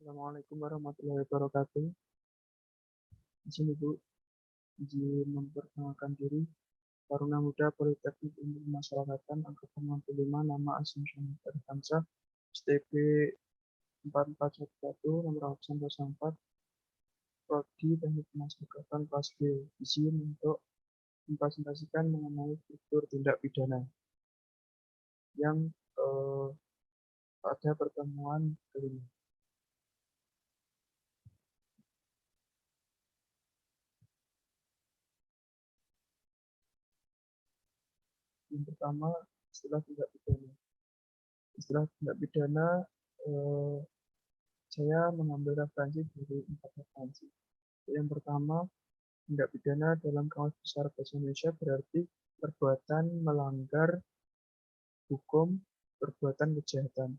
Assalamualaikum warahmatullahi wabarakatuh. Di sini Bu, izin memperkenalkan diri. Taruna Muda Politeknik Ilmu Pemasyarakatan Angkatan 65, nama Assumption Arifansyah, STB 4411, nomor absen 04, Prodi Teknik Pemasyarakatan kelas B. Izin untuk mempresentasikan mengenai struktur tindak pidana yang pada pertemuan kelima. Yang pertama, istilah tindak pidana. Istilah tindak pidana saya mengambil referensi dari 4 referensi. Yang pertama, tindak pidana dalam Kamus Besar Bahasa Indonesia berarti perbuatan melanggar hukum, perbuatan kejahatan.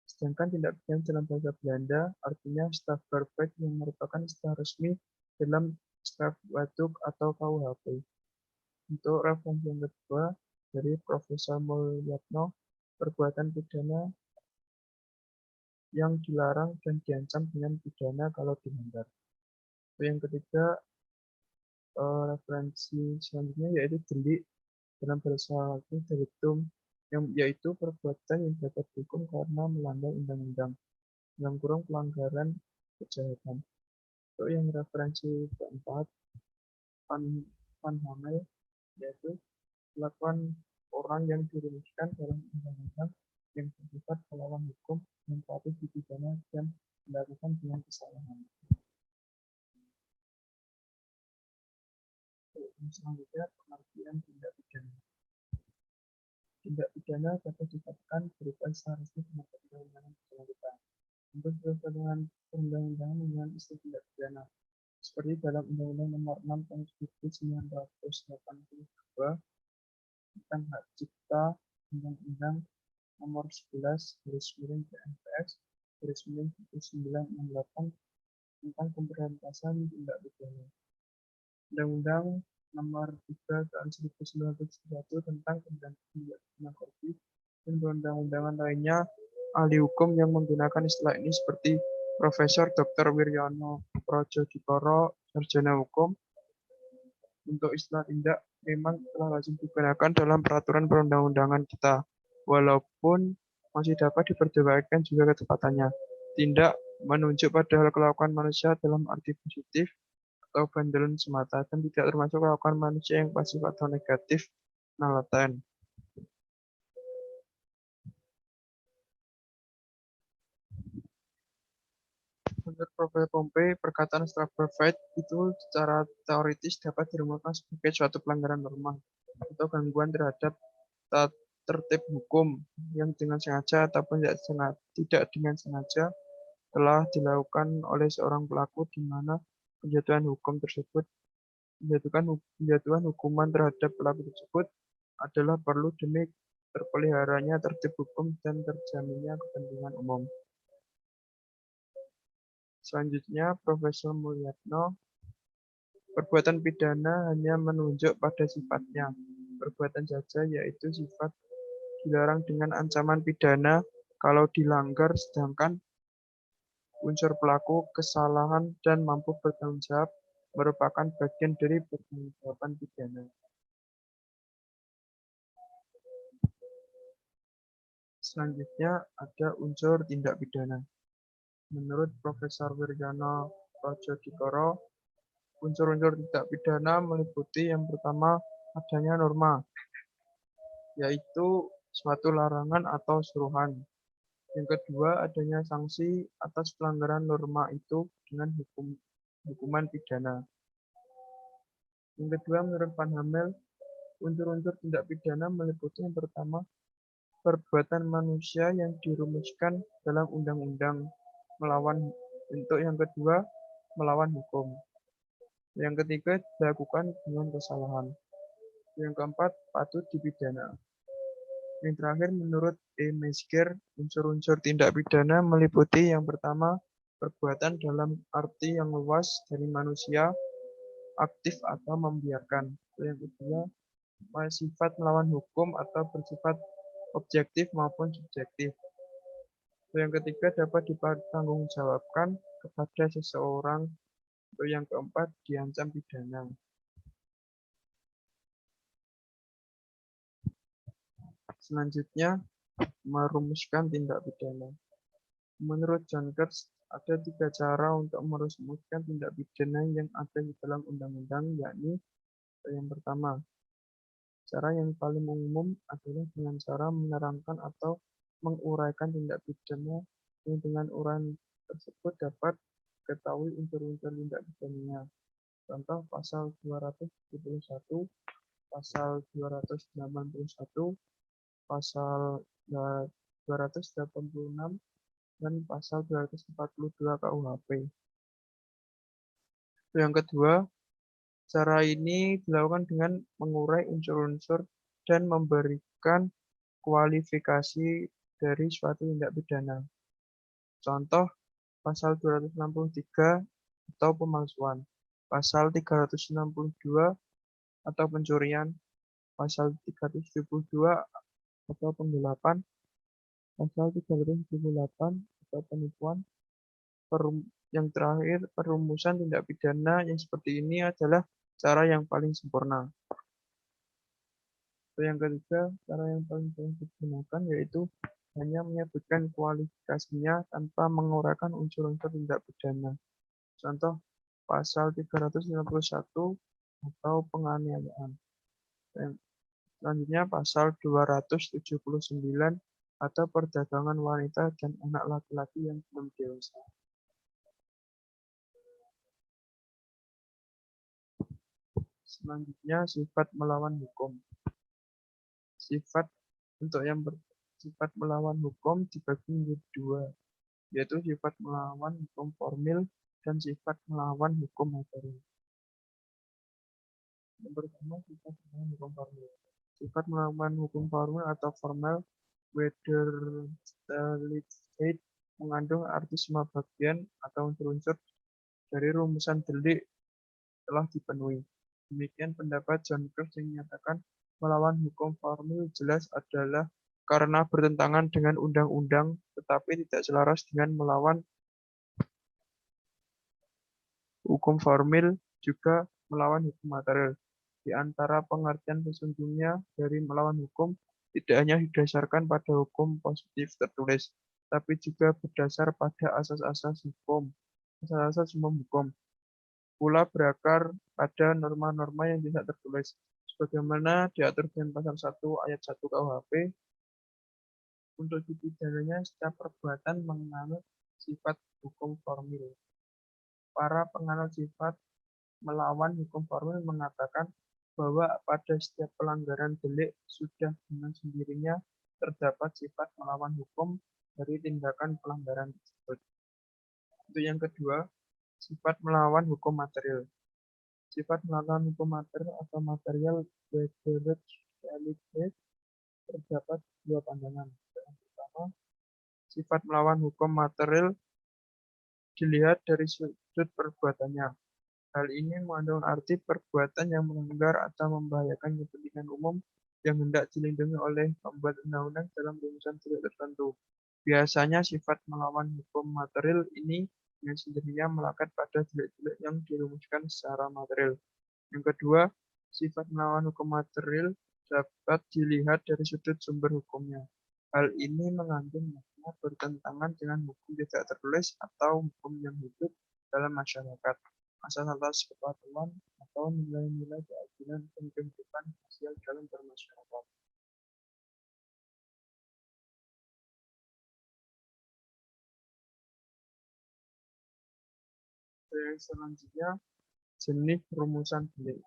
Sedangkan tindak pidana dalam bahasa Belanda artinya strafrecht yang merupakan istilah resmi dalam Strafwetboek atau KUHP. Untuk referensi yang kedua dari Profesor Mulyatno, perbuatan pidana yang dilarang dan diancam dengan pidana kalau dilanggar. Yang ketiga, referensi selanjutnya yaitu delik dalam bahasa Latin delictum, yang yaitu perbuatan yang dapat dihukum karena melanggar undang-undang, dalam kurung pelanggaran kejahatan. Untuk yang referensi keempat, Van Hamel, yaitu perlakuan orang yang dirumuskan dalam undang-undang yang bersifat melawan hukum yang patut dipidana dan dilakukan dengan kesalahan. Selanjutnya, pengertian tindak pidana. Tindak pidana dapat dikatakan berupa seharusnya pendapat undang-undangan berkelanjutan. Untuk dengan perundang-undangan dengan istilah tindak pidana, seperti dalam Undang-Undang Nomor 6 Tahun 1982 tentang hak cipta, Undang-Undang Nomor 11 PMPS 1968 tentang pemberantasan tindak pidana, Undang-Undang Nomor 3 Tahun 1991 tentang pemberantasan tindak pidana korupsi, dan undang-undangan lainnya. Ahli hukum yang menggunakan istilah ini seperti Profesor Dr. Wiryono Projodikoro, sarjana hukum. Untuk istilah tindak memang telah lazim digunakan dalam peraturan perundang-undangan kita, walaupun masih dapat diperdebatkan juga ketepatannya. Tindak menunjuk pada hal kelakuan manusia dalam arti positif atau benevolent semata, dan tidak termasuk kelakuan manusia yang pasif atau negatif, laten. Menurut Profesor Pompey, perkataan strafrecht itu secara teoritis dapat dirumuskan sebagai suatu pelanggaran norma atau gangguan terhadap tertib hukum yang dengan sengaja ataupun tidak dengan sengaja telah dilakukan oleh seorang pelaku, di mana penjatuhan hukum tersebut penjatuhan hukuman terhadap pelaku tersebut adalah perlu demi terpeliharanya tertib hukum dan terjaminnya kepentingan umum. Selanjutnya, Profesor Mulyatno, perbuatan pidana hanya menunjuk pada sifatnya. Perbuatan saja, yaitu sifat dilarang dengan ancaman pidana kalau dilanggar, sedangkan unsur pelaku kesalahan dan mampu bertanggung jawab merupakan bagian dari pertanggungjawaban pidana. Selanjutnya ada unsur tindak pidana. Menurut Profesor Wiryono Projodikoro, unsur-unsur tindak pidana meliputi yang pertama adanya norma, yaitu suatu larangan atau suruhan. Yang kedua adanya sanksi atas pelanggaran norma itu dengan hukuman pidana. Yang kedua, menurut Van Hamel, unsur-unsur tindak pidana meliputi yang pertama perbuatan manusia yang dirumuskan dalam undang-undang melawan, untuk yang kedua melawan hukum. Yang ketiga dilakukan dengan kesalahan. Yang keempat patut dipidana. Yang terakhir menurut E. Metzger, unsur-unsur tindak pidana meliputi yang pertama perbuatan dalam arti yang luas dari manusia aktif atau membiarkan. Yang kedua sifat melawan hukum atau bersifat objektif maupun subjektif. Yang ketiga dapat dipertanggungjawabkan kepada seseorang. Untuk yang keempat diancam pidana. Selanjutnya, merumuskan tindak pidana. Menurut John Kurtz, ada 3 cara untuk merumuskan tindak pidana yang ada di dalam undang-undang, yakni yang pertama, cara yang paling umum adalah dengan cara menerangkan atau menguraikan tindak pidana yang dengan uraian tersebut dapat diketahui unsur-unsur tindak pidananya. Contoh pasal 271, pasal 281, pasal 286, dan pasal 242 KUHP. Yang kedua, cara ini dilakukan dengan mengurai unsur-unsur dan memberikan kualifikasi dari suatu tindak pidana. Contoh, pasal 263 atau pemalsuan, pasal 362 atau pencurian, pasal 372 atau penggelapan, pasal 378 atau penipuan. Yang terakhir, perumusan tindak pidana yang seperti ini adalah cara yang paling sempurna. Yang ketiga, cara yang paling sering digunakan yaitu hanya menyebutkan kualifikasinya tanpa menguraikan unsur-unsur tindak pidana. Contoh, pasal 351 atau penganiayaan. Selanjutnya, pasal 279 atau perdagangan wanita dan anak laki-laki yang belum dewasa. Selanjutnya, sifat melawan hukum. Sifat melawan hukum dibagi menjadi 2, yaitu sifat melawan hukum formil dan sifat melawan hukum materi. Yang pertama, sifat melawan hukum formil. Sifat melawan hukum formil atau formal, whether state, mengandung arti semua bagian atau unsur-unsur dari rumusan delik telah dipenuhi. Demikian pendapat John Kurtz yang menyatakan melawan hukum formil jelas adalah karena bertentangan dengan undang-undang tetapi tidak selaras dengan melawan hukum formil juga melawan hukum material. Di antara pengertian sesungguhnya dari melawan hukum tidak hanya didasarkan pada hukum positif tertulis, tapi juga berdasar pada asas-asas umum hukum. Pula berakar pada norma-norma yang tidak tertulis, sebagaimana diatur dalam pasal 1 ayat 1 KUHP. Untuk dipidananya setiap perbuatan menganut sifat hukum formil. Para penganut sifat melawan hukum formil mengatakan bahwa pada setiap pelanggaran delik sudah dengan sendirinya terdapat sifat melawan hukum dari tindakan pelanggaran tersebut. Untuk yang kedua, sifat melawan hukum material. Sifat melawan hukum material atau material terdapat 2 pandangan. Yang pertama, sifat melawan hukum material dilihat dari sudut perbuatannya. Hal ini mengandung arti perbuatan yang melanggar atau membahayakan kepentingan umum yang hendak dilindungi oleh pembuat undang-undang dalam rumusan delik tertentu. Biasanya sifat melawan hukum material ini dengan sendirinya melekat pada delik-delik yang dirumuskan secara material. Yang kedua, sifat melawan hukum material dapat dilihat dari sudut sumber hukumnya. Hal ini mengandung makna bertentangan dengan hukum tidak tertulis atau hukum yang hidup dalam masyarakat, asas-asas kepatuhan, atau nilai-nilai keadilan dan kehidupan sosial dalam bermasyarakat. Selanjutnya, jenis rumusan delik.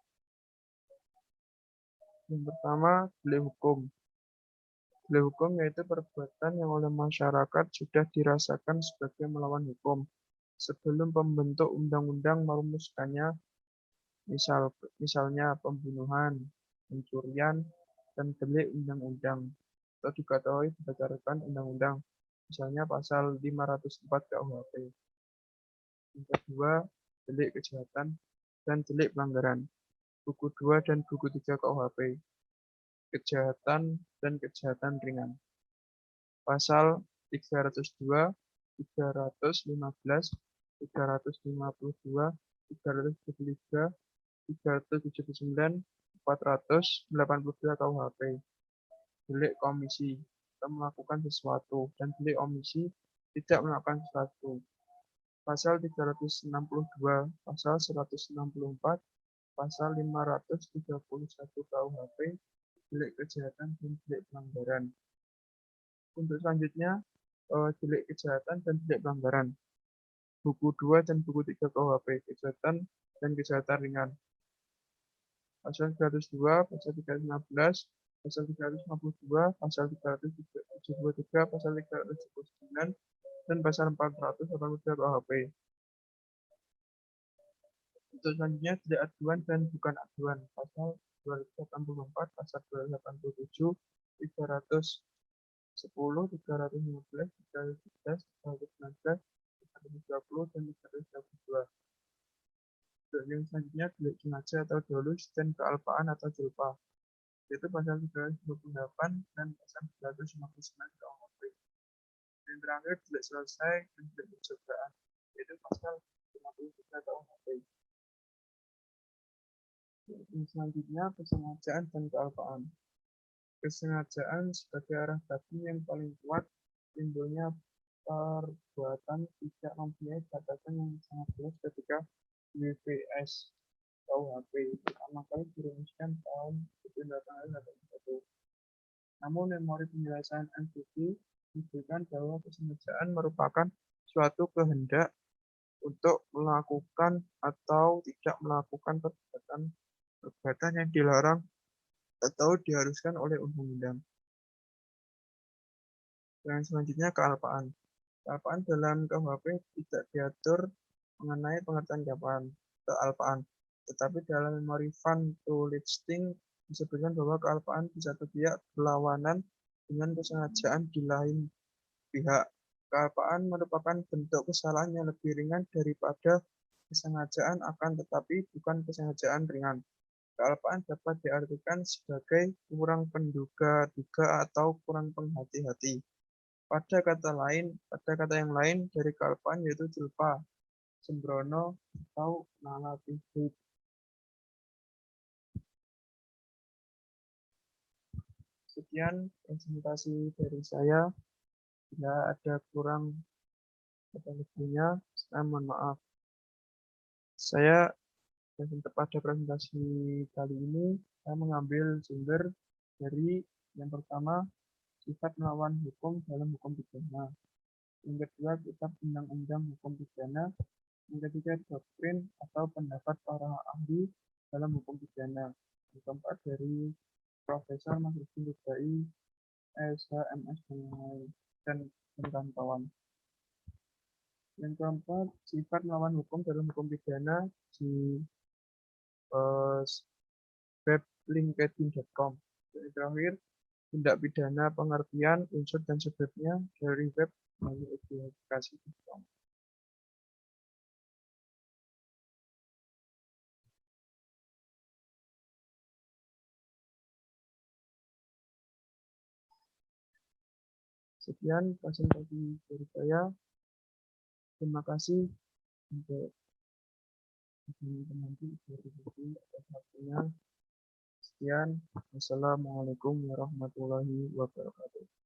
Yang pertama, delik hukum. Delik hukum yaitu perbuatan yang oleh masyarakat sudah dirasakan sebagai melawan hukum sebelum pembentuk undang-undang merumuskannya, misalnya pembunuhan, pencurian, dan delik undang-undang atau diketahui berdasarkan undang-undang, misalnya pasal 504 KUHP. Yang kedua, delik kejahatan dan delik pelanggaran, buku 2 dan buku 3 KUHP. Kejahatan dan kejahatan ringan. Pasal 302, 315, 352, 373, 379, 482 KUHP. Delik komisi, kita melakukan sesuatu, dan delik omisi, tidak melakukan sesuatu. Pasal 362, pasal 164, pasal 531 KUHP, delik kejahatan dan delik pelanggaran. Untuk selanjutnya, delik kejahatan dan delik pelanggaran. Buku 2 dan buku 3 KUHP, kejahatan dan kejahatan ringan. Pasal 302, pasal 315, pasal 352, pasal 373, pasal 379, dan pasal 483 KUHP. Untuk selanjutnya, tidak aduan dan bukan aduan. Pasal 284, pasal 287, 310, 315, 317, 319, 320, dan 322. Untuk yang selanjutnya, delik sengaja atau dolus dan kealpaan atau julpa, yaitu pasal 328 dan pasal 359 KUHP. Yang terakhir, delik selesai dan delik percobaan, yaitu pasal 53 KUHP. Yang selanjutnya, kesengajaan dan kealpaan. Kesengajaan sebagai arah batin yang paling kuat, timbulnya perbuatan tidak mempunyai batasan yang sangat jelas ketika WPS KUHP pertama kali dirumuskan tahun 1881. Namun memori penjelasan NBG menunjukkan bahwa kesengajaan merupakan suatu kehendak untuk melakukan atau tidak melakukan perbuatan yang dilarang atau diharuskan oleh undang-undang. Yang selanjutnya, kealpaan. Kealpaan dalam KUHP tidak diatur mengenai pengertian kealpaan, tetapi dalam memori Van to Listing disebutkan bahwa kealpaan di satu pihak berlawanan dengan kesengajaan di lain pihak. Kealpaan merupakan bentuk kesalahan yang lebih ringan daripada kesengajaan, akan tetapi bukan kesengajaan ringan. Kealpaan dapat diartikan sebagai kurang penduga-duga atau kurang penghati-hati. Pada kata yang lain dari kealpaan yaitu julpa, sembrono, atau nalatihid. Sekian presentasi dari saya. Bila ada kurang atau lebihnya, saya mohon maaf. Saya pada presentasi kali ini, saya mengambil sumber dari yang pertama, sifat melawan hukum dalam hukum pidana. Yang kedua, kitab undang-undang hukum pidana. Yang ketiga, doktrin atau pendapat para ahli dalam hukum pidana. Yang keempat, dari Profesor Masrudin Lubai, SHMS, dan kawan-kawan. Yang keempat, sifat melawan hukum dalam hukum pidana di web linkedin.com. Yang terakhir, tindak pidana pengertian, unsur, dan sebabnya dari web edukasi.com. Sekian presentasi dari saya. Terima kasih untuk teman-teman atas waktunya. Sekian. Wassalamualaikum warahmatullahi wabarakatuh.